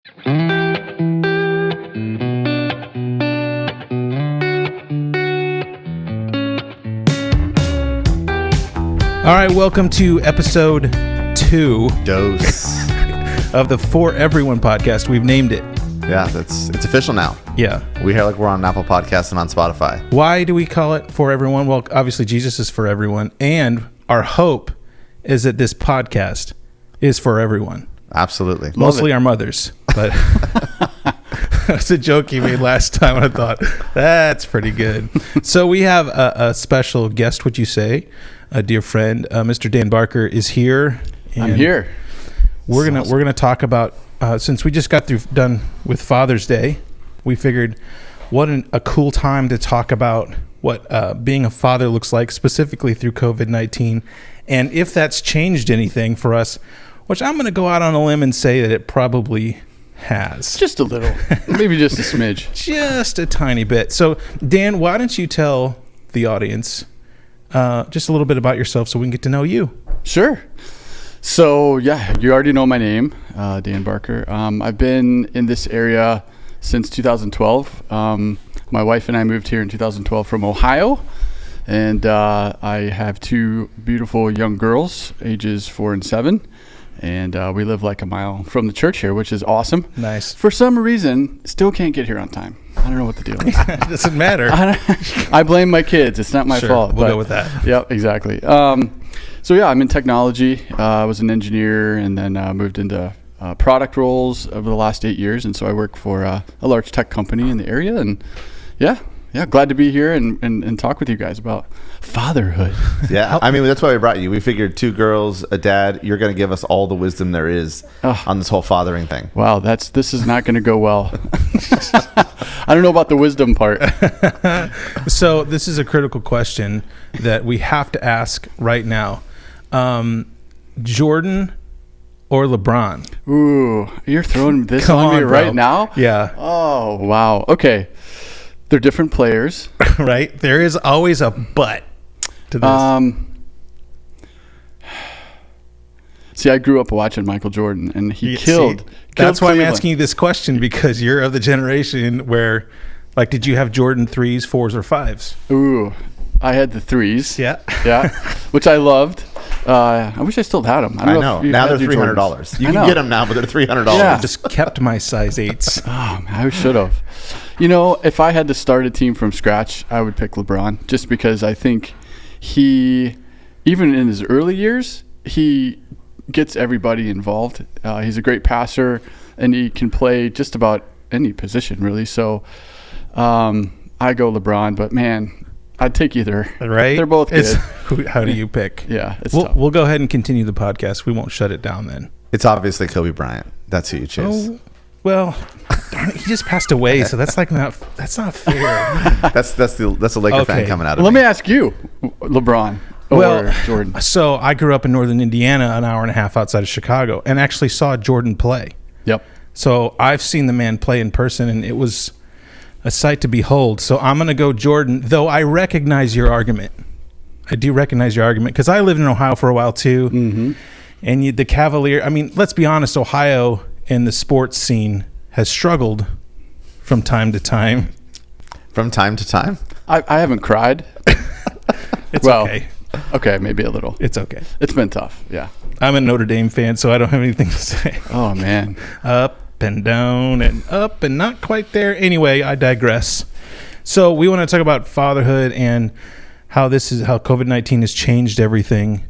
All right, welcome to episode 2 Dose of the For Everyone podcast. We've named it. Yeah, it's official now. Yeah. We hear like we're on Apple Podcasts and on Spotify. Why do we call it For Everyone? Well, obviously Jesus is for everyone, and our hope is that this podcast is for everyone. Absolutely. Mostly our mothers, but that's a joke you made last time. I thought that's pretty good. So we have a special guest, would you say? A dear friend, Mr. Dan Barker is here. I'm here. We're gonna talk about since we just got done with Father's Day, we figured what a cool time to talk about what being a father looks like, specifically through COVID-19, and if that's changed anything for us, which I'm going to go out on a limb and say that it probably has. Just a little, maybe just a smidge, just a tiny bit. So, Dan, why don't you tell the audience just a little bit about yourself so we can get to know you? Sure. So, yeah, you already know my name, Dan Barker. I've been in this area since 2012. My wife and I moved here in 2012 from Ohio, and I have 2 beautiful young girls, ages 4 and 7, and we live like a mile from the church here, which is awesome. Nice. For some reason, still can't get here on time. I don't know what the deal is. It doesn't matter. I blame my kids. It's not my fault. We'll go with that. Yep, exactly. So yeah, I'm in technology. I was an engineer and then moved into product roles over the last 8 years. And so I work for a large tech company in the area. And yeah, glad to be here and talk with you guys about fatherhood. Yeah, I mean, that's why we brought you. We figured 2 girls, a dad, you're going to give us all the wisdom there is on this whole fathering thing. Wow, this is not going to go well. I don't know about the wisdom part. So this is a critical question that we have to ask right now. Jordan or LeBron? Ooh, you're throwing this on me right now? Yeah. Oh, wow. Okay. They're different players. Right? There is always a but to this. See, I grew up watching Michael Jordan, and he killed. That's why I'm Cleveland. asking you this question, because you're of the generation where, like, did you have Jordan 3s, 4s, or 5s? Ooh, I had the 3s. Yeah. Yeah, which I loved. I wish I still had them. I know. Now they're $300. You can get them now, but they're $300. Yeah. I just kept my size 8s. Oh, man, I should have. You know, if I had to start a team from scratch, I would pick LeBron, just because I think he, even in his early years, he gets everybody involved. He's a great passer, and he can play just about any position, really. So I go LeBron, but man, I'd take either. Right? They're both good. How do you pick? Yeah, it's tough. We'll go ahead and continue the podcast. We won't shut it down then. It's obviously Kobe Bryant. That's who you choose. Oh, well, darn it, he just passed away, so that's not fair. That's a Laker fan coming out of Let me. me ask you, LeBron or Jordan. So I grew up in northern Indiana, an hour and a half outside of Chicago, and actually saw Jordan play. Yep. So I've seen the man play in person, and it was a sight to behold. So I'm going to go Jordan, though I recognize your argument. I do recognize your argument, because I lived in Ohio for a while too. Mm-hmm. And the Cavalier, I mean, let's be honest, Ohio in the sports scene has struggled from time to time. From time to time? I haven't cried. It's okay. Okay, maybe a little. It's okay. It's been tough, yeah. I'm a Notre Dame fan, so I don't have anything to say. Oh, man. Up and down and up and not quite there. Anyway, I digress. So we want to talk about fatherhood and how COVID-19 has changed everything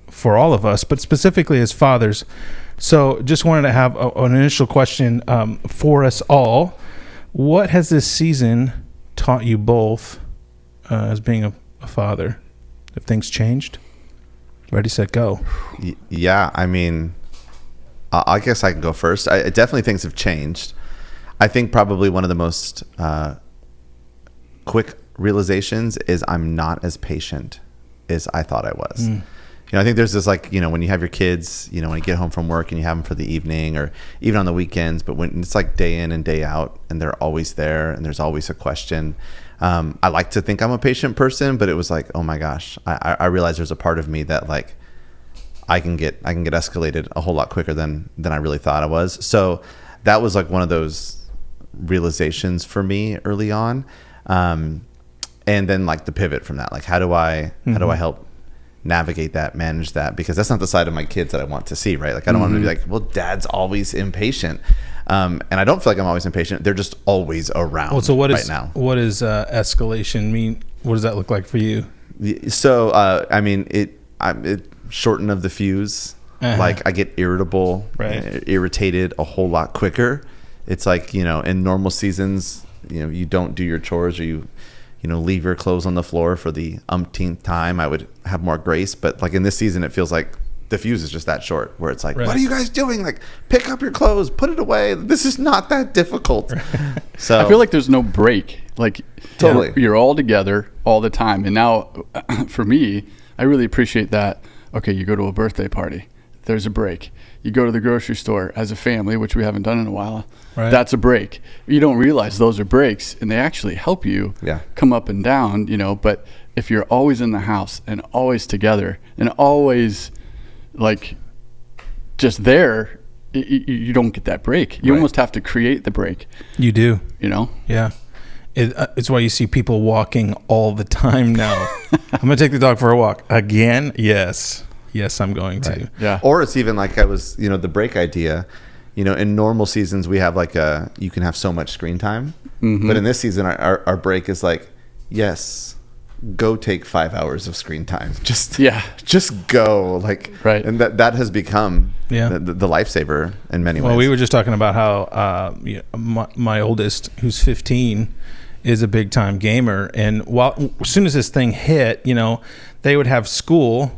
for all of us, but specifically as fathers. So just wanted to have an initial question for us all. What has this season taught you both as being a father? Have things changed? Ready, set, go. Yeah, I mean, I guess I can go first. Definitely things have changed. I think probably one of the most quick realizations is I'm not as patient as I thought I was. I think there's this, like, when you have your kids, when you get home from work and you have them for the evening or even on the weekends, but when it's like day in and day out and they're always there and there's always a question. I like to think I'm a patient person, but it was like, oh my gosh, I realized there's a part of me that, like, I can get escalated a whole lot quicker than I really thought I was. So that was like one of those realizations for me early on. And then like the pivot from that, like how do I help navigate that, manage that? Because that's not the side of my kids that I want to see, right? Like I don't want to be like, well, dad's always impatient. And I don't feel like I'm always impatient. They're just always around. Well, so what right now. What does escalation mean? What does that look like for you? So, I mean, it shortened of the fuse. Like I get irritable, irritated a whole lot quicker. It's like, in normal seasons, you don't do your chores or you leave your clothes on the floor for the umpteenth time, I would have more grace. But like in this season, it feels like the fuse is just that short where it's like, what are you guys doing? Like, pick up your clothes, put it away. This is not that difficult. So I feel like there's no break. Like totally, you're all together all the time. And now for me, I really appreciate that. Okay, you go to a birthday party, there's a break. You go to the grocery store as a family, which we haven't done in a while. Right. That's a break. You don't realize those are breaks, and they actually help you come up and down, But if you're always in the house and always together and always like just there, you don't get that break. You almost have to create the break. You do. Yeah. It's why you see people walking all the time now. I'm going to take the dog for a walk. Again? Yes, I'm going to. Right. Yeah. Or it's even like I was, the break idea. In normal seasons, we have like you can have so much screen time. Mm-hmm. But in this season, our break is like, yes, go take 5 hours of screen time. Just go. Like, right. And that has become the lifesaver in many ways. Well, we were just talking about how my oldest, who's 15, is a big time gamer. And as soon as this thing hit, they would have school.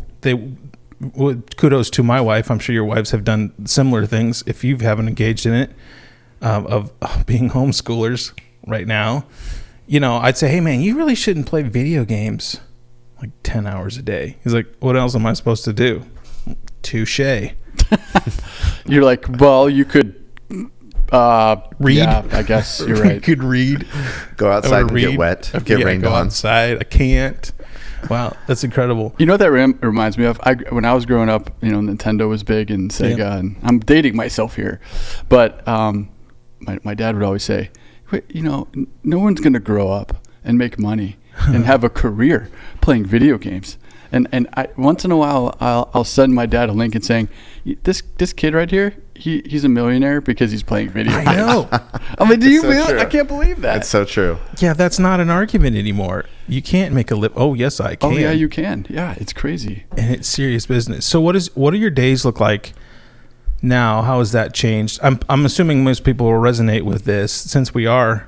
Kudos to my wife. I'm sure your wives have done similar things if you haven't engaged in it, of being homeschoolers right now. I'd say, hey man, you really shouldn't play video games like 10 hours a day. He's like, what else am I supposed to do? Touche. You're like, well, you could read. Yeah, I guess you're right. You could read. Go outside and get wet. Get rained on. Go outside. I can't. Wow, that's incredible. You know what that reminds me of? When I was growing up, Nintendo was big and Sega, and I'm dating myself here. But my dad would always say, no one's going to grow up and make money and have a career playing video games. And I, once in a while, I'll send my dad a link and saying, this kid right here, he's a millionaire because he's playing video games. I know. I'm like, do you really? I can't believe that. It's so true. Yeah, that's not an argument anymore. You can't make a lip. Oh, yes, I can. Oh, yeah, you can. Yeah, it's crazy. And it's serious business. So what do your days look like now? How has that changed? I'm assuming most people will resonate with this since we are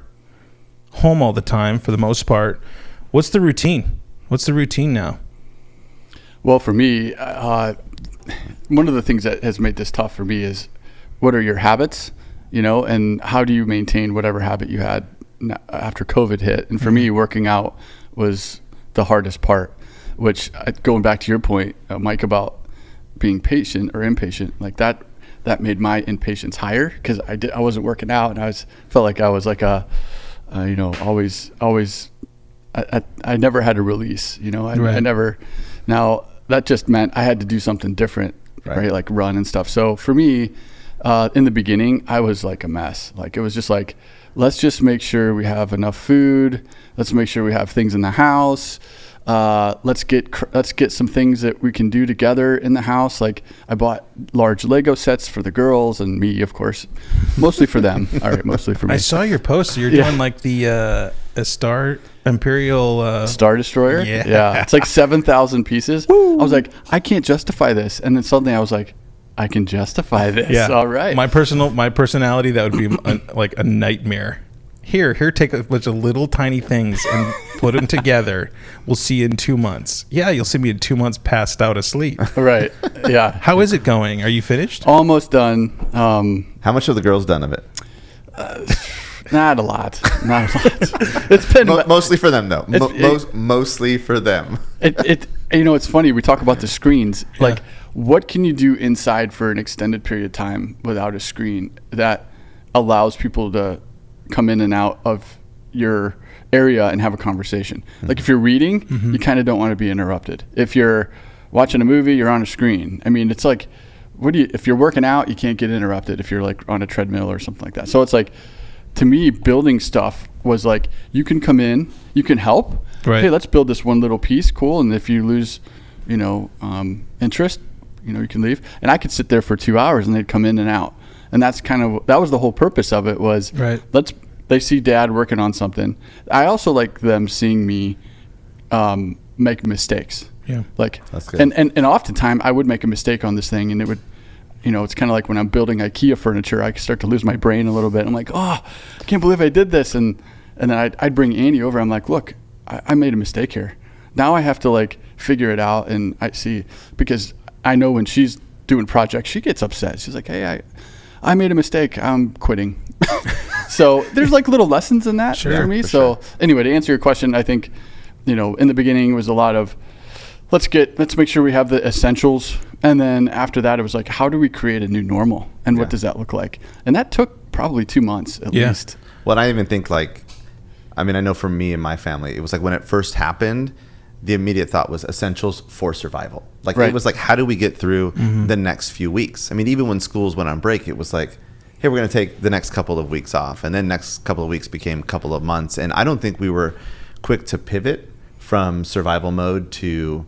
home all the time for the most part. What's the routine? What's the routine now? Well, for me, one of the things that has made this tough for me is what are your habits, and how do you maintain whatever habit you had after COVID hit? And for me, working out was the hardest part, which going back to your point, Mike, about being patient or impatient, like that made my impatience higher because I wasn't working out and felt like I was like always I never had a release, I never. Now that just meant I had to do something different, right? Like run and stuff. So for me, in the beginning, I was like a mess. Like it was just like, let's just make sure we have enough food. Let's make sure we have things in the house. Let's get some things that we can do together in the house. Like I bought large Lego sets for the girls and me, of course, mostly for them. All right, mostly for me. I saw your post. You're doing like the Imperial Star Destroyer. Yeah. It's like 7,000 pieces. Woo. I was like, I can't justify this, and then suddenly I was like, I can justify this. Yeah. All right. My personality, that would be like a nightmare. Here, take a bunch of little tiny things and put them together. We'll see you in 2 months. Yeah, you'll see me in 2 months passed out asleep. Right. Yeah. How is it going? Are you finished? Almost done. How much have the girls done of it? Not a lot. It's been mostly for them, though. Mostly for them. It's funny. We talk about the screens. Yeah. Like, what can you do inside for an extended period of time without a screen that allows people to come in and out of your area and have a conversation? Mm-hmm. Like if you're reading, you kind of don't want to be interrupted. If you're watching a movie, you're on a screen. I mean, it's like, if you're working out, you can't get interrupted if you're like on a treadmill or something like that. So it's like, to me, building stuff was like, you can come in, you can help. Right. Hey, let's build this one little piece. Cool. And if you lose, interest, you can leave. And I could sit there for 2 hours and they'd come in and out. And that was the whole purpose of it was, right. They see dad working on something. I also like them seeing me make mistakes. Yeah. Like, that's good. And oftentimes I would make a mistake on this thing, and it would, it's kind of like when I'm building IKEA furniture, I start to lose my brain a little bit. I'm like, oh, I can't believe I did this. And then I'd bring Andy over. I'm like, look, I made a mistake here. Now I have to like figure it out. And I see, because I know when she's doing projects, she gets upset. She's like, hey, I made a mistake. I'm quitting. So there's like little lessons in that for me. So anyway, to answer your question, I think, in the beginning it was a lot of, let's make sure we have the essentials. And then after that, it was like, how do we create a new normal? And what does that look like? And that took probably 2 months at least. Well, I even think I know for me and my family, it was like when it first happened, the immediate thought was essentials for survival. Like It was like, how do we get through the next few weeks? I mean, even when schools went on break, it was like, hey, we're going to take the next couple of weeks off. And then next couple of weeks became a couple of months. And I don't think we were quick to pivot from survival mode to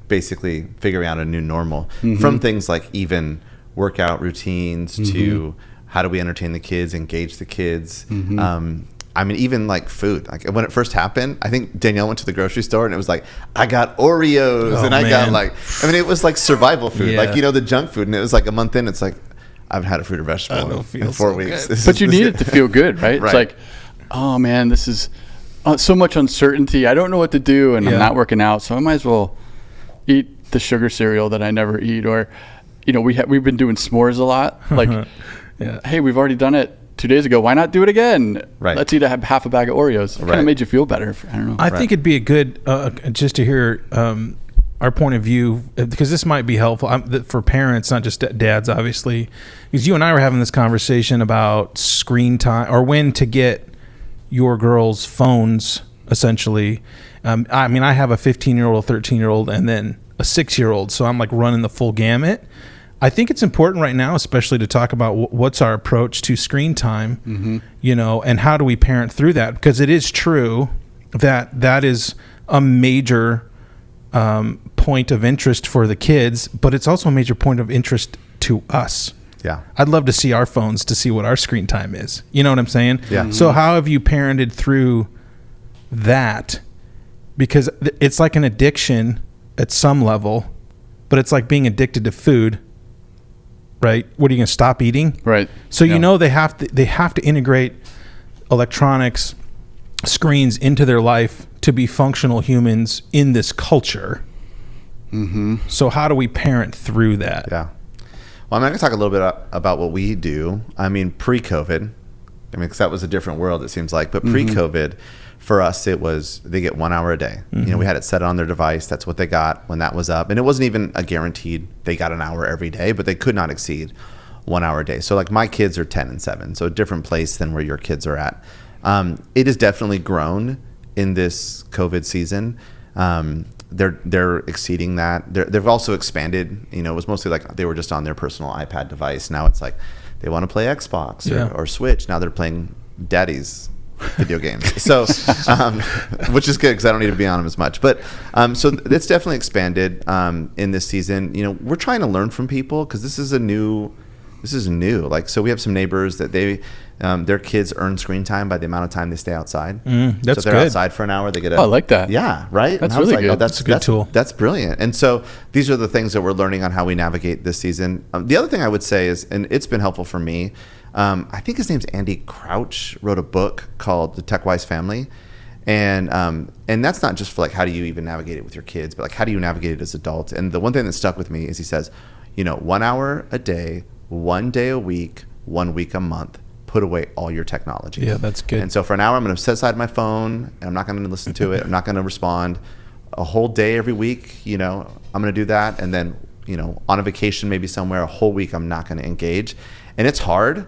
basically figuring out a new normal, from things like even workout routines to how do we entertain the kids, engage the kids. I mean, even like food. Like when it first happened, I think Danielle went to the grocery store and it was like, I got Oreos and I got it was like survival food, the junk food. And it was like a month in, it's like, I haven't had a fruit or vegetable in 4 weeks. But you need it to feel good, right? It's like, oh man, this is so much uncertainty. I don't know what to do, and I'm not working out, so I might as well eat the sugar cereal that I never eat. Or, we've been doing s'mores a lot. Like, hey, we've already done it 2 days ago. Why not do it again? Right. Let's eat half a bag of Oreos. It kind of made you feel better. I don't know. I think it'd be a good just to hear our point of view, because this might be helpful for parents, not just dads, obviously, because you and I were having this conversation about screen time or when to get your girls' phones, essentially. I mean, I have a 15-year-old, a 13-year-old, and then a 6-year-old, so I'm like running the full gamut. I think it's important right now, especially to talk about what's our approach to screen time, and how do we parent through that, because it is true that is a major point of interest for the kids, but it's also a major point of interest to us. Yeah. I'd love to see our phones to see what our screen time is. You know what I'm saying? Yeah. So how have you parented through that? Because it's like an addiction at some level, but it's like being addicted to food, right? What, are you going to stop eating? Right. So they have to integrate electronics, screens into their life to be functional humans in this culture. So how do we parent through that? Yeah. Well, I'm going to talk a little bit about what we do. I mean, pre-COVID, because that was a different world, it seems like. But pre-COVID, for us, it was they get 1 hour a day. We had it set on their device. That's what they got when that was up. And it wasn't even a guaranteed they got an hour every day, but they could not exceed 1 hour a day. So like my kids are 10 and 7, so a different place than where your kids are at. It has definitely grown in this COVID season. They're exceeding that. They've also expanded. It was mostly like they were just on their personal iPad device. Now it's like they want to play Xbox or Switch. Now they're playing daddy's video games. So, which is good because I don't need to be on them as much. But so it's definitely expanded in this season. We're trying to learn from people because this is new. Like, so we have some neighbors that their kids earn screen time by the amount of time they stay outside. That's so if they're good. outside for an hour, they get I like that. Yeah, right? That's really good. That's a good tool. That's brilliant. And so these are the things that we're learning on how we navigate this season. The other thing I would say is, and it's been helpful for me, I think his name's Andy Crouch, wrote a book called The Tech-Wise Family. And that's not just for like, how do you even navigate it with your kids, but like, how do you navigate it as adults? And the one thing that stuck with me is he says, 1 hour a day, 1 day a week, 1 week a month, put away all your technology. Yeah, that's good. And so for an hour, I'm going to set aside my phone and I'm not going to listen to it. I'm not going to respond. A whole day every week, I'm going to do that. And then, on a vacation, maybe somewhere, a whole week, I'm not going to engage. And it's hard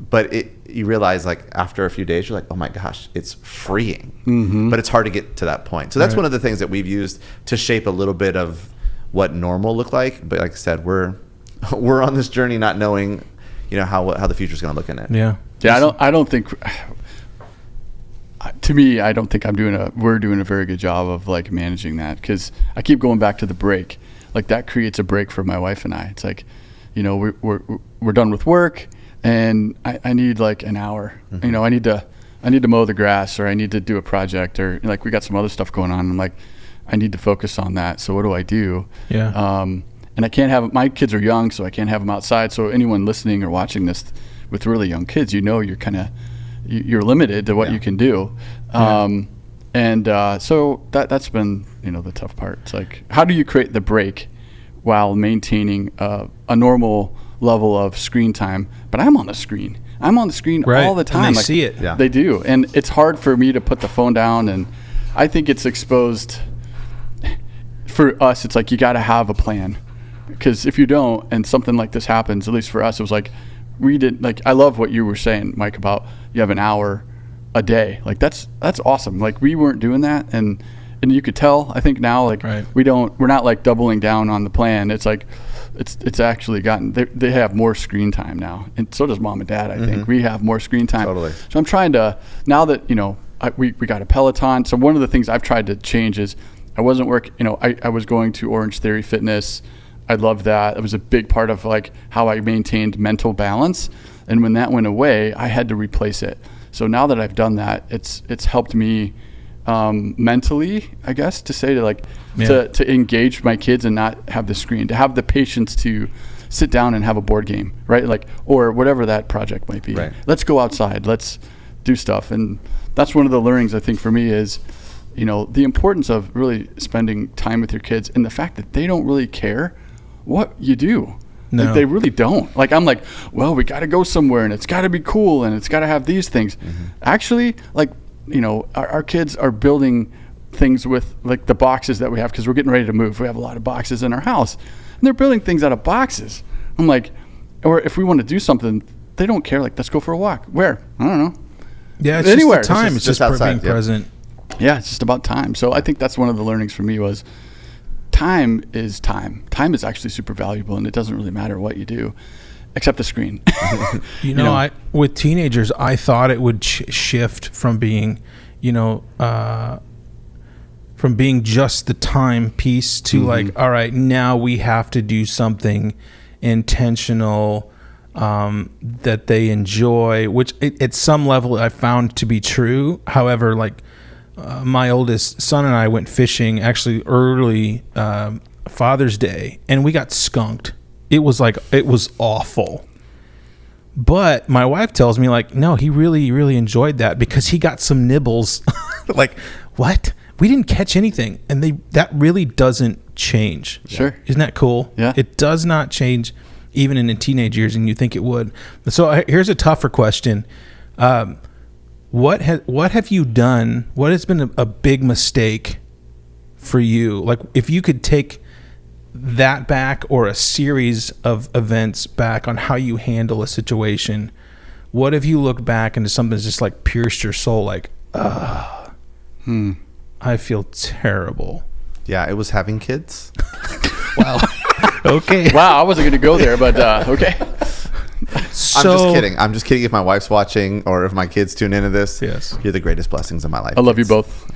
but you realize like after a few days, you're like, oh my gosh, it's freeing. But it's hard to get to that point. So that's one of the things that we've used to shape a little bit of what normal looked like. But like I said, we're on this journey not knowing, how the future is going to look in it. Yeah. Yeah. I don't think, to me, I don't think we're doing a very good job of like managing that, because I keep going back to the break. Like that creates a break for my wife and I. It's like, we're done with work and I need like an hour. I need to mow the grass, or I need to do a project, or like we got some other stuff going on. I'm like, I need to focus on that. So what do I do? Yeah. And I can't have, my kids are young, so I can't have them outside. So anyone listening or watching this with really young kids, you're limited to what you can do. So that's been, the tough part. It's like, how do you create the break while maintaining a normal level of screen time? But I'm on the screen all the time. And they see it. Yeah. They do. And it's hard for me to put the phone down. And I think it's exposed for us. It's like, you got to have a plan, because if you don't, and something like this happens, at least for us, it was like, I love what you were saying, Mike, about you have an hour a day. Like that's awesome. Like we weren't doing that. And you could tell, I think now, like we're not like doubling down on the plan. It's like, it's actually gotten, they have more screen time now. And so does mom and dad. I think we have more screen time. Totally. So I'm trying to, now that, we got a Peloton. So one of the things I've tried to change is I wasn't I was going to Orange Theory Fitness. I loved that. It was a big part of like how I maintained mental balance. And when that went away, I had to replace it. So now that I've done that, it's helped me mentally, I guess, to engage my kids and not have the screen, to have the patience to sit down and have a board game, right? Like, or whatever that project might be. Right. Let's go outside. Let's do stuff. And that's one of the learnings I think for me is, the importance of really spending time with your kids, and the fact that they don't really care what you do. No. Like they really don't. Like I'm like, well, we got to go somewhere and it's got to be cool and it's got to have these things. Actually, like, our kids are building things with like the boxes that we have, because we're getting ready to move. We have a lot of boxes in our house, and they're building things out of boxes. I'm like, or if we want to do something, they don't care. Like, let's go for a walk. Where? I don't know. Yeah, it's anywhere. just the time. It's just outside, being present. Yeah, it's just about time. So I think that's one of the learnings for me was time is time. Time is actually super valuable, and it doesn't really matter what you do, except the screen. With teenagers, I thought it would shift from being, from being just the time piece to like, all right, now we have to do something intentional that they enjoy, which at some level I found to be true. However, like my oldest son and I went fishing actually early Father's Day, and we got skunked. It was awful. But my wife tells me like, no, he really, really enjoyed that because he got some nibbles. Like, what? We didn't catch anything. And that really doesn't change. Sure. Isn't that cool? Yeah. It does not change even in the teenage years, and you think it would. So here's a tougher question. What have you done? What has been a big mistake for you? Like, if you could take that back, or a series of events back on how you handle a situation, what if you look back into something that's just like pierced your soul, like, I feel terrible? Yeah, it was having kids. Wow. Okay. Wow, I wasn't going to go there, but okay. So, I'm just kidding if my wife's watching or if my kids tune into this. Yes. You're the greatest blessings of my life. I love you both.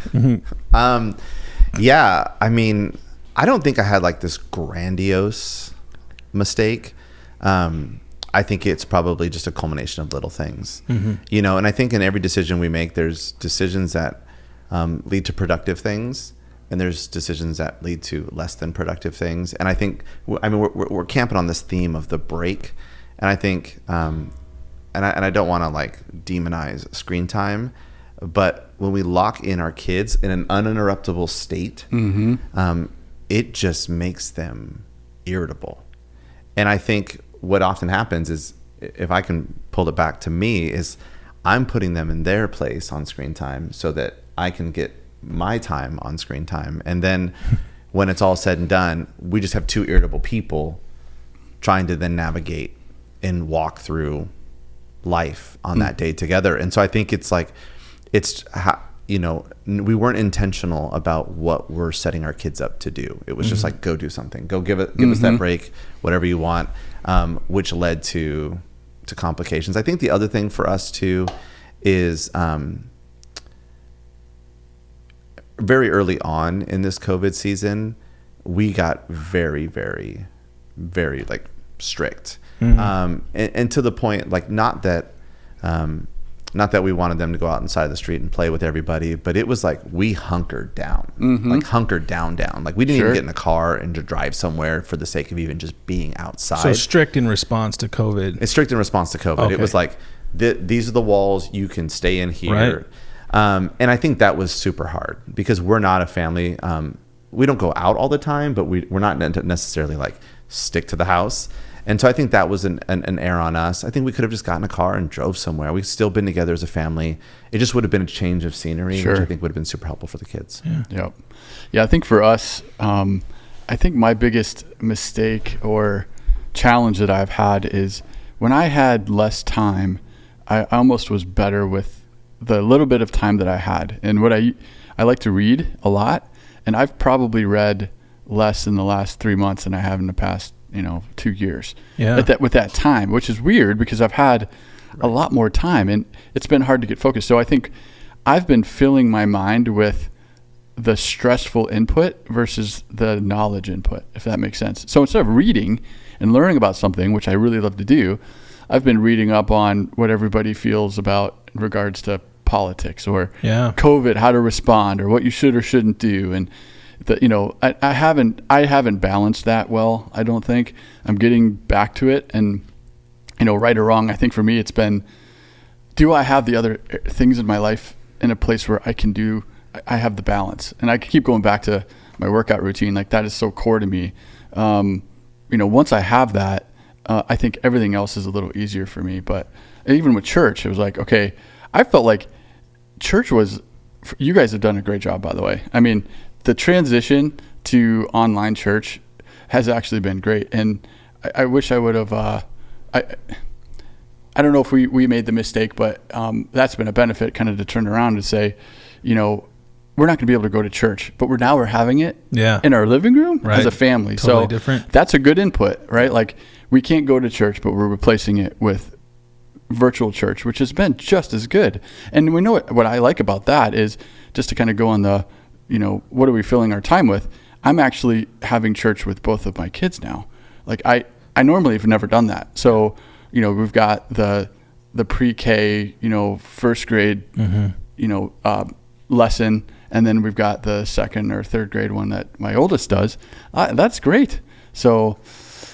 Yeah, I mean, I don't think I had like this grandiose mistake. I think it's probably just a culmination of little things, and I think in every decision we make, there's decisions that lead to productive things, and there's decisions that lead to less than productive things. And I think, we're camping on this theme of the break, and I think, and I don't want to like demonize screen time, but when we lock in our kids in an uninterruptible state, it just makes them irritable. And I think what often happens is, if I can pull it back to me, is I'm putting them in their place on screen time so that I can get my time on screen time. And then when it's all said and done, we just have two irritable people trying to then navigate and walk through life on that day together. And so I think it's like, we weren't intentional about what we're setting our kids up to do. It was just like, go do something, go give us that break, whatever you want, which led to complications. I think the other thing for us too is very early on in this COVID season, we got very, very, very like strict. And to the point, like, not that we wanted them to go out inside the street and play with everybody, but it was like we hunkered down, like hunkered down. Like we didn't even get in a car and to drive somewhere for the sake of even just being outside. So strict in response to COVID. It's strict in response to COVID. Okay. It was like, these are the walls, you can stay in here. Right. And I think that was super hard because we're not a family. We don't go out all the time, but we're not necessarily like stick to the house. And so I think that was an error on us. I think we could have just gotten a car and drove somewhere. We've still been together as a family. It just would have been a change of scenery, which I think would have been super helpful for the kids. Yeah, I think for us, I think my biggest mistake or challenge that I've had is when I had less time, I almost was better with the little bit of time that I had. And what I like to read a lot, and I've probably read less in the last 3 months than I have in the past 2 years with that time, which is weird because I've had a lot more time and it's been hard to get focused. So I think I've been filling my mind with the stressful input versus the knowledge input, if that makes sense. So instead of reading and learning about something, which I really love to do, I've been reading up on what everybody feels about in regards to politics or COVID, how to respond or what you should or shouldn't do. And I haven't balanced that well. I don't think. I'm getting back to it, and right or wrong, I think for me it's been, do I have the other things in my life in a place where I have the balance, and I keep going back to my workout routine. Like that is so core to me. Once I have that, I think everything else is a little easier for me. But even with church, it was like, okay, I felt like church was. You guys have done a great job, by the way. I mean, the transition to online church has actually been great. And I wish I would have, I don't know if we made the mistake, but that's been a benefit kind of to turn around and say, we're not going to be able to go to church, but we're having it in our living room as a family. Totally so different. That's a good input, right? Like we can't go to church, but we're replacing it with virtual church, which has been just as good. And we know what I like about that is just to kind of go on the, what are we filling our time with? I'm actually having church with both of my kids now. Like I normally have never done that. So, we've got the pre-K, first grade, lesson. And then we've got the second or third grade one that my oldest does. That's great. So,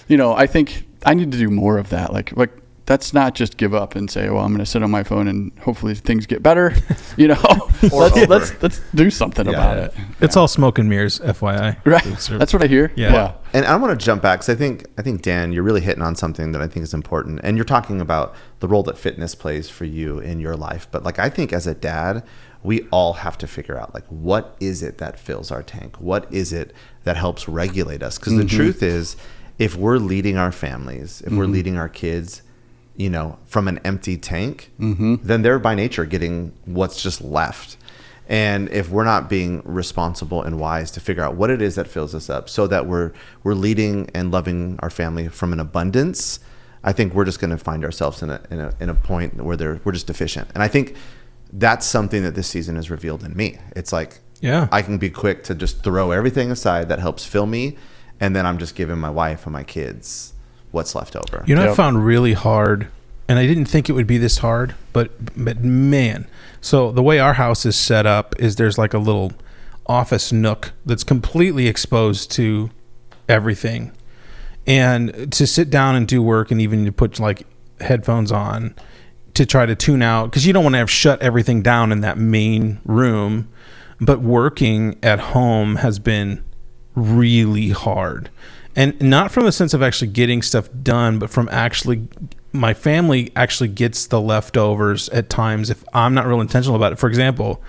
I think I need to do more of that. Like that's not just give up and say, well, I'm going to sit on my phone and hopefully things get better. Let's do something about it. It's all smoke and mirrors, FYI. Right. That's what I hear. Yeah. And I want to jump back because I think Dan, you're really hitting on something that I think is important. And you're talking about the role that fitness plays for you in your life. But like, I think as a dad, we all have to figure out like, what is it that fills our tank? What is it that helps regulate us? Because the truth is, if we're leading our families, if we're leading our kids, from an empty tank, then they're by nature getting what's just left. And if we're not being responsible and wise to figure out what it is that fills us up so that we're leading and loving our family from an abundance, I think we're just going to find ourselves in a point where we're just deficient. And I think that's something that this season has revealed in me. It's like, I can be quick to just throw everything aside that helps fill me. And then I'm just giving my wife and my kids what's left over. I found really hard, and I didn't think it would be this hard, but man. So the way our house is set up is there's like a little office nook that's completely exposed to everything. And to sit down and do work and even to put like headphones on to try to tune out, because you don't want to have shut everything down in that main room. But working at home has been really hard. And not from the sense of actually getting stuff done, but from actually, my family actually gets the leftovers at times if I'm not real intentional about it. For example,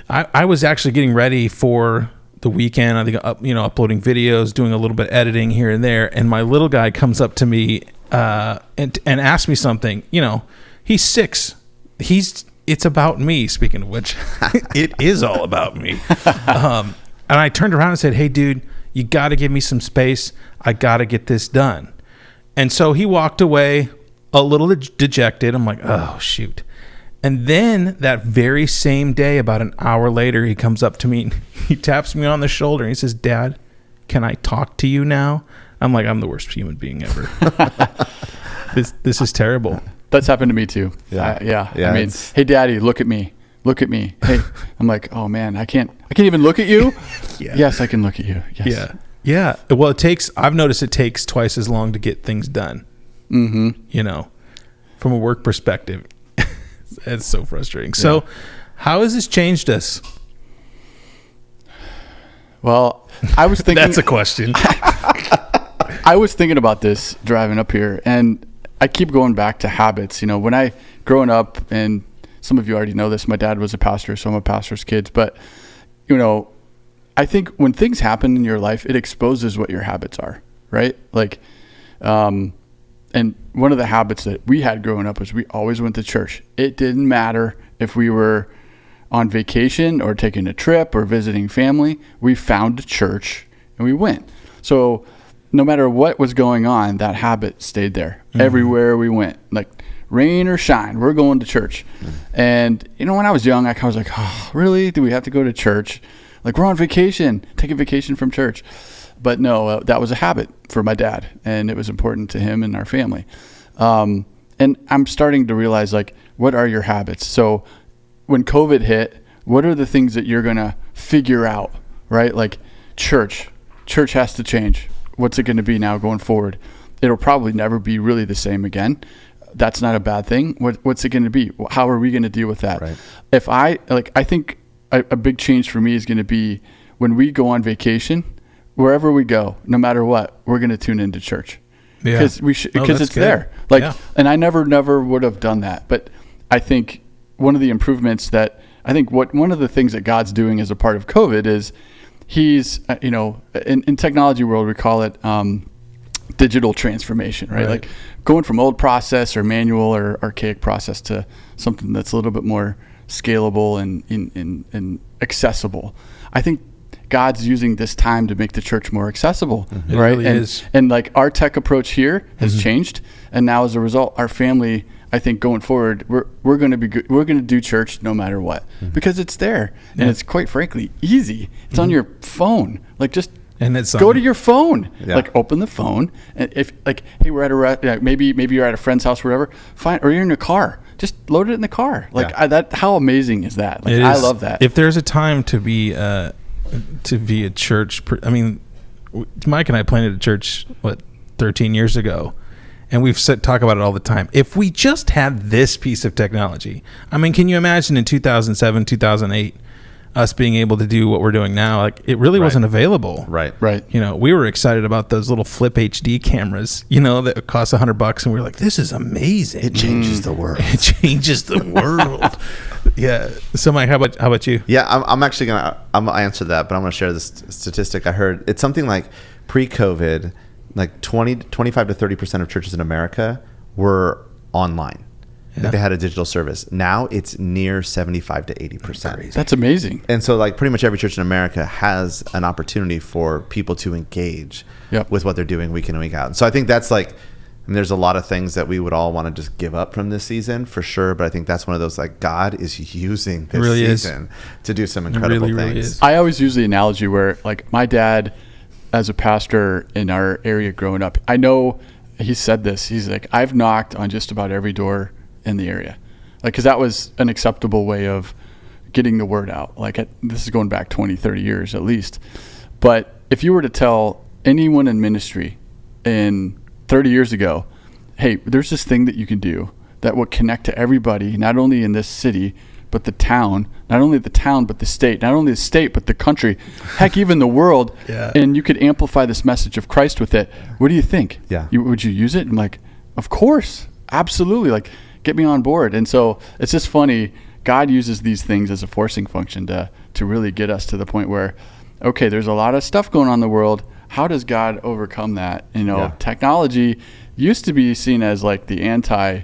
I was actually getting ready for the weekend. I think, uploading videos, doing a little bit of editing here and there. And my little guy comes up to me and asked me something. You know, he's 6. It's about me. Speaking of which, it is all about me. And I turned around and said, "Hey, dude, you got to give me some space. I got to get this done." And so he walked away a little dejected. I'm like, oh, shoot. And then that very same day, about an hour later, he comes up to me and he taps me on the shoulder and he says, "Dad, can I talk to you now?" I'm like, I'm the worst human being ever. This is terrible. That's happened to me too. Yeah. I mean, "Hey, Daddy, look at me. Look at me." Hey, I'm like, oh man, I can't even look at you. Yeah. Yes, I can look at you. Yes. Yeah. Well, I've noticed it takes twice as long to get things done. Mm-hmm. You know, from a work perspective. It's so frustrating. So how has this changed us? Well, I was thinking. That's a question. I was thinking about this driving up here, and I keep going back to habits. You know, when I growing up, and some of you already know this, my dad was a pastor, so I'm a pastor's kid. But, you know, I think when things happen in your life, it exposes what your habits are, right? Like, and one of the habits that we had growing up was we always went to church. It didn't matter if we were on vacation or taking a trip or visiting family. We found a church and we went. So no matter what was going on, that habit stayed there. Mm-hmm. Everywhere we went, like rain or shine, we're going to church. Mm-hmm. And, you know, when I was young, I was like, oh, really? Do we have to go to church? Like, we're on vacation, take a vacation from church. But no, that was a habit for my dad, and it was important to him and our family. And I'm starting to realize, like, what are your habits? So when COVID hit, what are the things that you're going to figure out, right? Like church has to change. What's it going to be now going forward? It'll probably never be really the same again. That's not a bad thing. What's it going to be? How are we going to deal with that? Right. I think a big change for me is going to be when we go on vacation, wherever we go, no matter what, we're going to tune into church. Yeah. Because it's good. There. Like, yeah. And I never would have done that. But I think one of the improvements that one of the things that God's doing as a part of COVID is he's, in technology world, we call it digital transformation, right? Like going from old process or manual or archaic process to something that's a little bit more scalable and accessible. I think God's using this time to make the church more accessible, mm-hmm. right? It really is. And like our tech approach here has mm-hmm. changed, and now as a result, our family, I think going forward, we're going to be good. We're going to do church no matter what, mm-hmm. because it's there, and it's quite frankly easy. It's mm-hmm. on your phone. Like just go to your phone, like open the phone, and if like, hey, we're at maybe you're at a friend's house, or whatever. Fine, or you're in a car. Just load it in the car. Like how amazing is that? Like I love that. If there's a time to be a church, I mean, Mike and I planted a church 13 years ago, and we've talk about it all the time. If we just had this piece of technology, I mean, can you imagine in 2007, 2008, us being able to do what we're doing now? Like, it really wasn't available. Right. You know, we were excited about those little flip HD cameras, you know, that cost $100, and we were like, this is amazing. It changes the world. It changes the world. Yeah. So, Mike, how about you? Yeah, I'm actually gonna answer that, but I'm gonna share this statistic I heard. It's something like pre-COVID, like 25 to 30% of churches in America were online. Like they had a digital service. Now it's near 75 to 80%. That's amazing. And so like pretty much every church in America has an opportunity for people to engage with what they're doing week in and week out. And so I think that's like, and there's a lot of things that we would all want to just give up from this season for sure. But I think that's one of those, like, God is using this season to do some incredible things. Really is. I always use the analogy where, like, my dad, as a pastor in our area growing up, I know he said this. He's like, I've knocked on just about every door in the area. Like, because that was an acceptable way of getting the word out. Like, this is going back 20, 30 years at least. But if you were to tell anyone in ministry in 30 years ago, hey, there's this thing that you can do that will connect to everybody, not only in this city, but the town, not only the town, but the state, not only the state, but the country, heck, even the world. And you could amplify this message of Christ with it. What do you think? Would you use it? I'm like, of course, absolutely. Like, get me on board. And so it's just funny. God uses these things as a forcing function to really get us to the point where, okay, there's a lot of stuff going on in the world. How does God overcome that? You know, technology used to be seen as like the anti,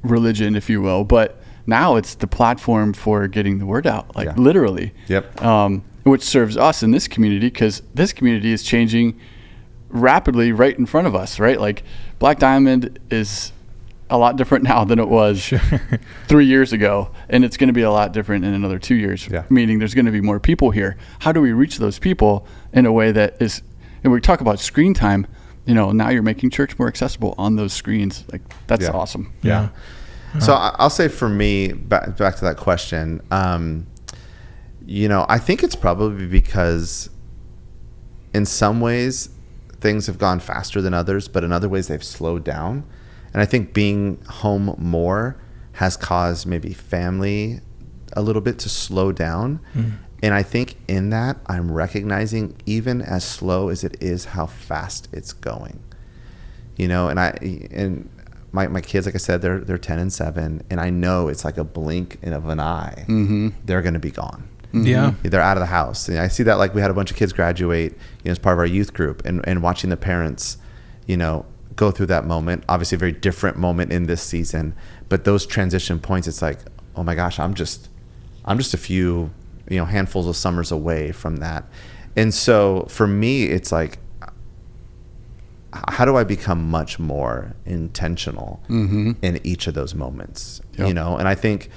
religion, if you will, but now it's the platform for getting the word out, like literally. Yep. Which serves us in this community, because this community is changing rapidly right in front of us, right? Like Black Diamond is a lot different now than it was 3 years ago, and it's going to be a lot different in another 2 years, meaning there's going to be more people here. How do we reach those people in a way that is, and we talk about screen time, now you're making church more accessible on those screens. Like that's awesome. Yeah. So I'll say for me, back to that question, I think it's probably because in some ways things have gone faster than others, but in other ways they've slowed down. And I think being home more has caused maybe family a little bit to slow down. And I think in that I'm recognizing, even as slow as it is, how fast it's going. And my kids, like I said, they're 10 and 7, and I know it's like a blink of an eye. They're going to be gone. Yeah, they're out of the house. And I see that, like, we had a bunch of kids graduate, as part of our youth group, and watching the parents, go through that moment. Obviously a very different moment in this season, but those transition points, it's like, oh my gosh, I'm just a few, handfuls of summers away from that. And so for me, it's like, how do I become much more intentional in each of those moments? And I think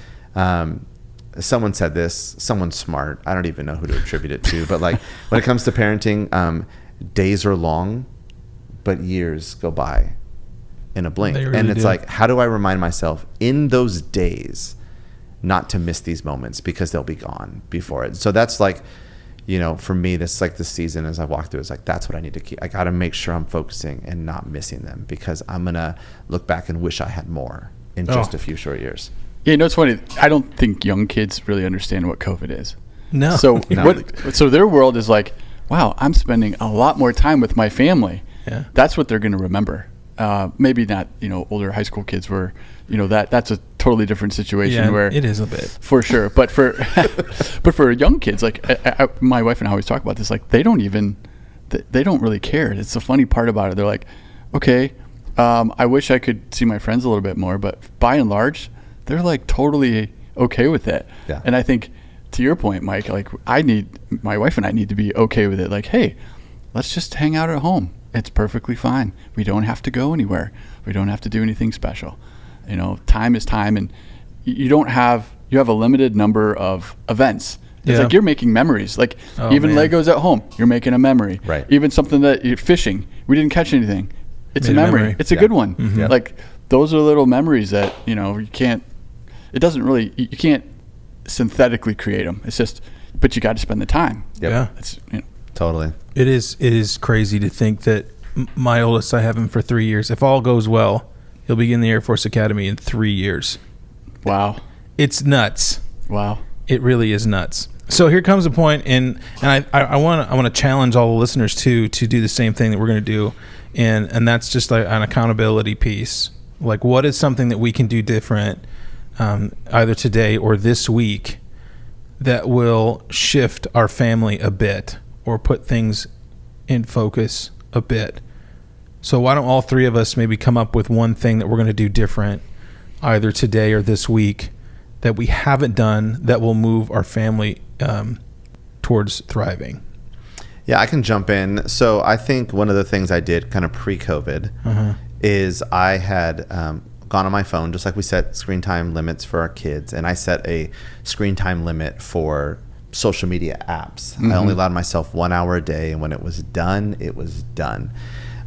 someone said this, someone smart, I don't even know who to attribute it to, but like when it comes to parenting, days are long, but years go by in a blink. Really, and it's like, how do I remind myself in those days not to miss these moments, because they'll be gone before it. So that's like, for me, this like this season as I walk through, it's like, that's what I need to keep. I got to make sure I'm focusing and not missing them, because I'm going to look back and wish I had more in just a few short years. Yeah, it's funny. I don't think young kids really understand what COVID is. No. So so their world is like, wow, I'm spending a lot more time with my family. Yeah. That's what they're going to remember. Maybe not, older high school kids where, that's a totally different situation where it is a bit for sure. But for, but for young kids, like my wife and I always talk about this, like they don't really care. It's the funny part about it. They're like, okay, I wish I could see my friends a little bit more, but by and large, they're like totally okay with it. Yeah. And I think to your point, Mike, like my wife and I need to be okay with it. Like, hey, let's just hang out at home. It's perfectly fine. We don't have to go anywhere. We don't have to do anything special. Time is time, and you have a limited number of events. It's like you're making memories. Like even Legos at home, you're making a memory. Right. Even something that you're fishing, we didn't catch anything. It's a memory. It's a good one. Mm-hmm. Like those are little memories that, you can't synthetically create them. It's just, but you got to spend the time. Yep. Yeah. It's, totally. It is crazy to think that my oldest, I have him for 3 years. If all goes well, he'll begin the Air Force Academy in 3 years. Wow. It's nuts. Wow. It really is nuts. So here comes a point, and I want to challenge all the listeners to do the same thing that we're going to do, and that's just like an accountability piece. Like, what is something that we can do different, either today or this week, that will shift our family a bit or put things in focus a bit? So why don't all three of us maybe come up with one thing that we're going to do different, either today or this week, that we haven't done that will move our family towards thriving? Yeah, I can jump in. So I think one of the things I did kind of pre-COVID is I had gone on my phone, just like we set screen time limits for our kids, and I set a screen time limit for social media apps. I only allowed myself 1 hour a day, and when it was done, it was done.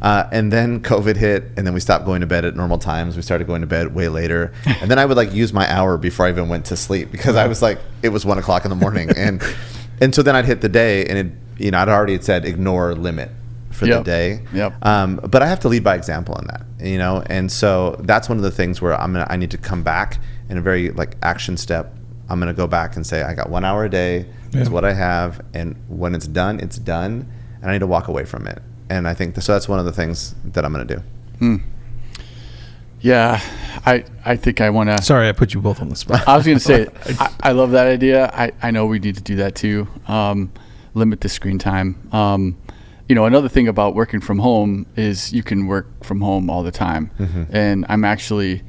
And then COVID hit, and then we stopped going to bed at normal times. We started going to bed way later. And then I would use my hour before I even went to sleep, because I was like, it was 1 o'clock in the morning. And so then I'd hit the day, and I'd already said ignore limit for the day. Yep. But I have to lead by example in that, and so that's one of the things where I need to come back in a very action step. I'm going to go back and say, I got 1 hour a day is what I have. And when it's done, and I need to walk away from it. And I think so that's one of the things that I'm going to do. Yeah, I think I want to. Sorry, I put you both on the spot. I was going to say, I love that idea. I know we need to do that too. Limit the screen time. another thing about working from home is you can work from home all the time. And I'm actually,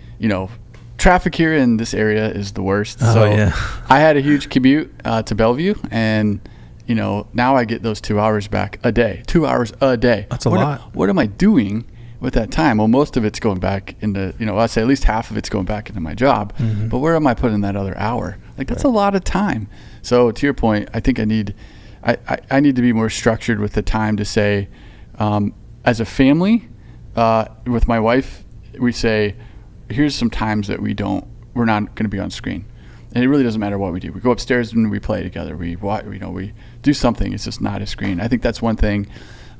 traffic here in this area is the worst. I had a huge commute to Bellevue, and now I get those 2 hours back a day. 2 hours a day. That's a lot. What am I doing with that time? Well, most of it's going back into, I'd say at least half of it's going back into my job. But where am I putting that other hour? Like, that's a lot of time. So to your point, I think I need to be more structured with the time to say, as a family, with my wife, we say, here's some times that we're not going to be on screen. And it really doesn't matter what we do. We go upstairs and we play together. We do something. It's just not a screen. I think that's one thing.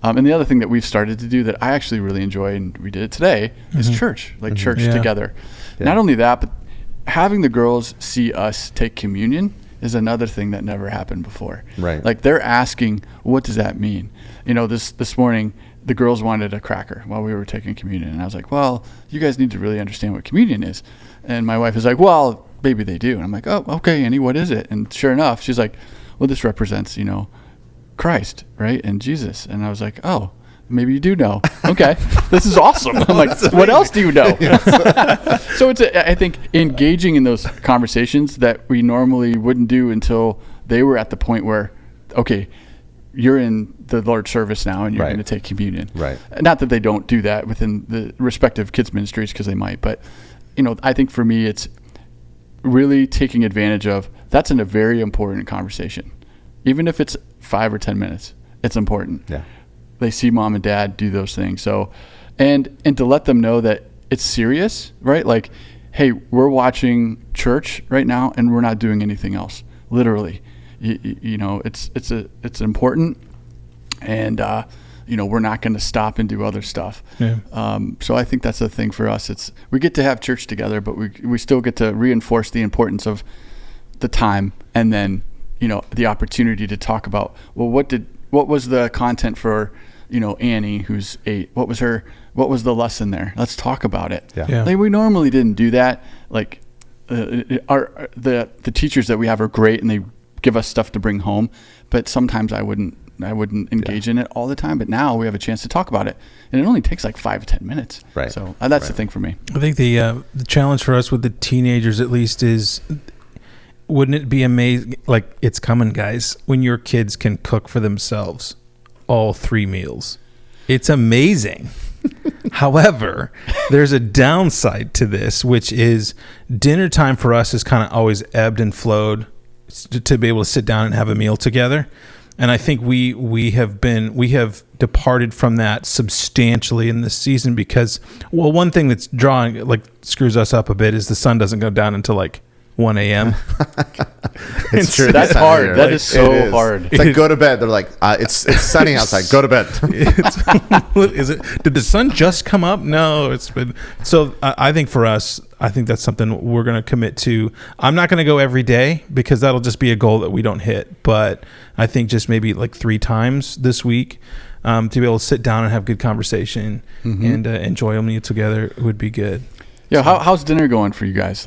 And the other thing that we've started to do that I actually really enjoy, and we did it today, is church, church together. Yeah. Not only that, but having the girls see us take communion is another thing that never happened before. Right. Like, they're asking, what does that mean? This morning, the girls wanted a cracker while we were taking communion. And I was like, well, you guys need to really understand what communion is. And my wife is like, well, maybe they do. And I'm like, oh, okay, Annie, what is it? And sure enough, she's like, well, this represents, Christ, right? And Jesus. And I was like, oh, maybe you do know. Okay, this is awesome. I'm like, what else do you know? So I think engaging in those conversations that we normally wouldn't do until they were at the point where, okay, you're in the Lord's service now and you're going to take communion. Right. Not that they don't do that within the respective kids ministries, because they might, but I think for me, it's really taking advantage of that's a very important conversation. Even if it's 5 or 10 minutes, it's important. Yeah. They see mom and dad do those things. So, and to let them know that it's serious, right? Like, hey, we're watching church right now and we're not doing anything else. Literally, it's important, and we're not going to stop and do other stuff. Yeah. So I think that's the thing for us. We get to have church together, but we still get to reinforce the importance of the time, and then the opportunity to talk about, well, what was the content for Annie, who's 8? What was the lesson there? Let's talk about it. Yeah. Like, we normally didn't do that. Like, the teachers that we have are great and they give us stuff to bring home, but sometimes I wouldn't engage in it all the time. But now we have a chance to talk about it, and it only takes like 5 to 10 minutes. Right. So that's the thing for me. I think the challenge for us with the teenagers, at least, is, wouldn't it be amazing? Like, it's coming, guys, when your kids can cook for themselves all 3 meals. It's amazing. However, there's a downside to this, which is dinner time for us has kind of always ebbed and flowed to be able to sit down and have a meal together. And I think we have departed from that substantially in this season because, well, one thing that's screws us up a bit is the sun doesn't go down until 1 a.m. It's true. That's hard. That is so hard. It's like, go to bed. They're like, it's sunny outside. Go to bed. Is it? Did the sun just come up? No, it's been. So I think for us, I think that's something we're going to commit to. I'm not going to go every day because that'll just be a goal that we don't hit. But I think just maybe 3 times this week to be able to sit down and have good conversation and enjoy a meal together would be good. Yeah. How's dinner going for you guys?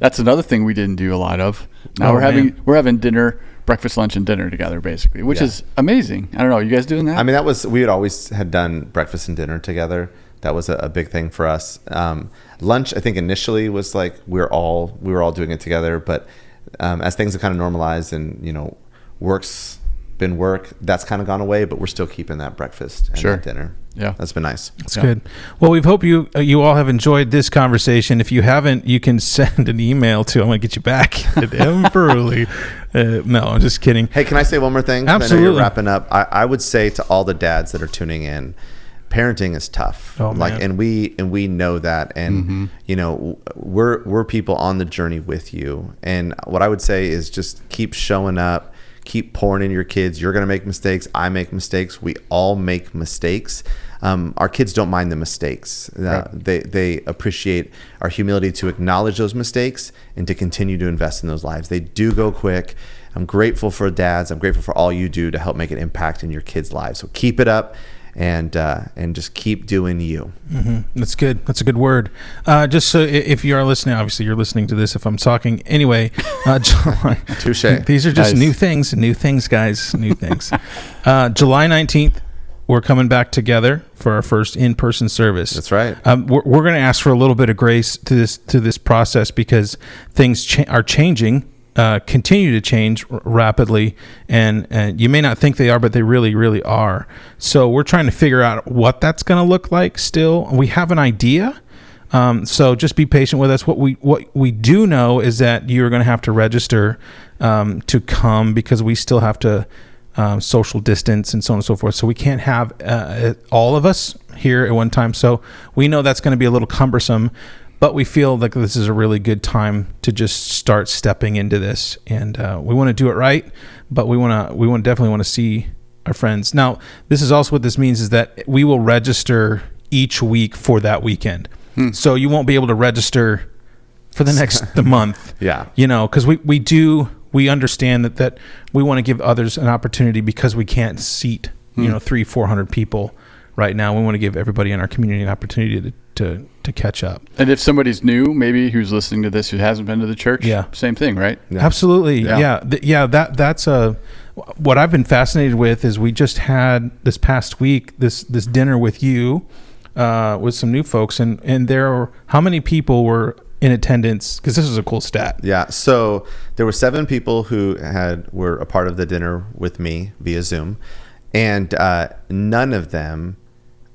That's another thing we didn't do a lot of. Now we're having dinner, breakfast, lunch, and dinner together, basically, which is amazing. I don't know. You guys doing that? I mean, we had always had done breakfast and dinner together. That was a big thing for us. Lunch, I think initially was we were all doing it together, but as things have kind of normalized and work's been work, that's kind of gone away, but we're still keeping that breakfast and that dinner. Yeah, that's been nice. That's good. Well, we hope you all have enjoyed this conversation. If you haven't, you can send an email to, I'm going to get you back at Emperly. No, I'm just kidding. Hey, can I say one more thing? Absolutely. I know you're wrapping up. I would say to all the dads that are tuning in, parenting is tough. Oh, man. And we know that, and we're people on the journey with you. And what I would say is just keep showing up. Keep pouring into your kids. You're going to make mistakes. I make mistakes. We all make mistakes. Our kids don't mind the mistakes. Right. They appreciate our humility to acknowledge those mistakes and to continue to invest in those lives. They do go quick. I'm grateful for dads. I'm grateful for all you do to help make an impact in your kids' lives. So keep it up. And just keep doing you. That's good. That's a good word. Just so if you are listening, obviously you're listening to this if I'm talking. Anyway, July. Touche. These are just new things, guys. New things. July 19th, we're coming back together for our first in-person service. That's right. We're going to ask for a little bit of grace to this process because things are changing, continue to change rapidly, and you may not think they are, but they really, really are. So we're trying to figure out what that's going to look like. Still, we have an idea. So just be patient with us. What we do know is that you're going to have to register to come because we still have to social distance and so on and so forth. So we can't have all of us here at one time. So we know that's going to be a little cumbersome, but we feel like this is a really good time to just start stepping into this. And we want to do it right, but we definitely want to see our friends. Now, this is also what this means is that we will register each week for that weekend. So you won't be able to register for the next month. Yeah. Because we understand that we want to give others an opportunity because we can't seat 300-400 people right now. We want to give everybody in our community an opportunity to catch up. And if somebody's new, maybe who's listening to this who hasn't been to the church, same thing, right? Yeah. Absolutely. That's what I've been fascinated with is we just had this past week this dinner with you with some new folks, and how many people were in attendance? Because this is a cool stat. Yeah. So there were 7 people who were a part of the dinner with me via Zoom, and none of them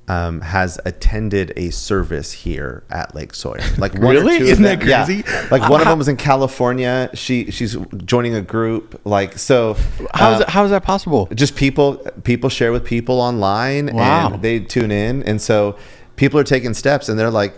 has attended a service here at Lake Sawyer. Like one really? or two Isn't of them, that crazy? Yeah. Like one of them was in California. She's joining a group. Like so. How is that possible? Just people share with people online, Wow. and they tune in, and so people are taking steps, and they're like,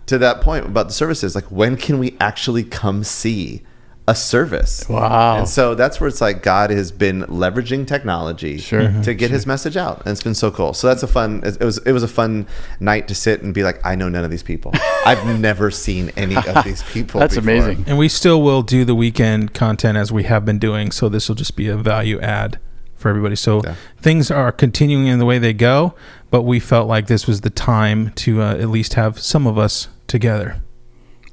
to that point about the services, like, when can we actually come see a service? Wow. And so that's where it's like God has been leveraging technology to get his message out, and it's been so cool. So that's it was a fun night to sit and be like, I know none of these people. I've never seen any of these people. That's before. amazing. And we still will do the weekend content as we have been doing. So this will just be a value add for everybody. So things are continuing in the way they go, but we felt like this was the time to at least have some of us together.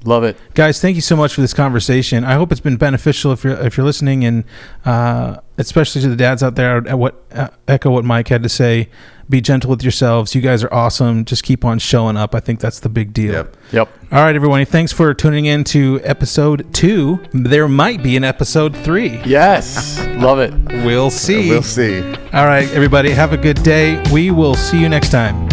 Love it. Guys, thank you so much for this conversation. I hope it's been beneficial if you're listening, and especially to the dads out there, echo what Mike had to say. Be gentle with yourselves. You guys are awesome. Just keep on showing up. I think that's the big deal. Yep. All right, everyone. Thanks for tuning in to episode 2. There might be an episode 3. Yes. Love it. We'll see. We'll see. All right, everybody. Have a good day. We will see you next time.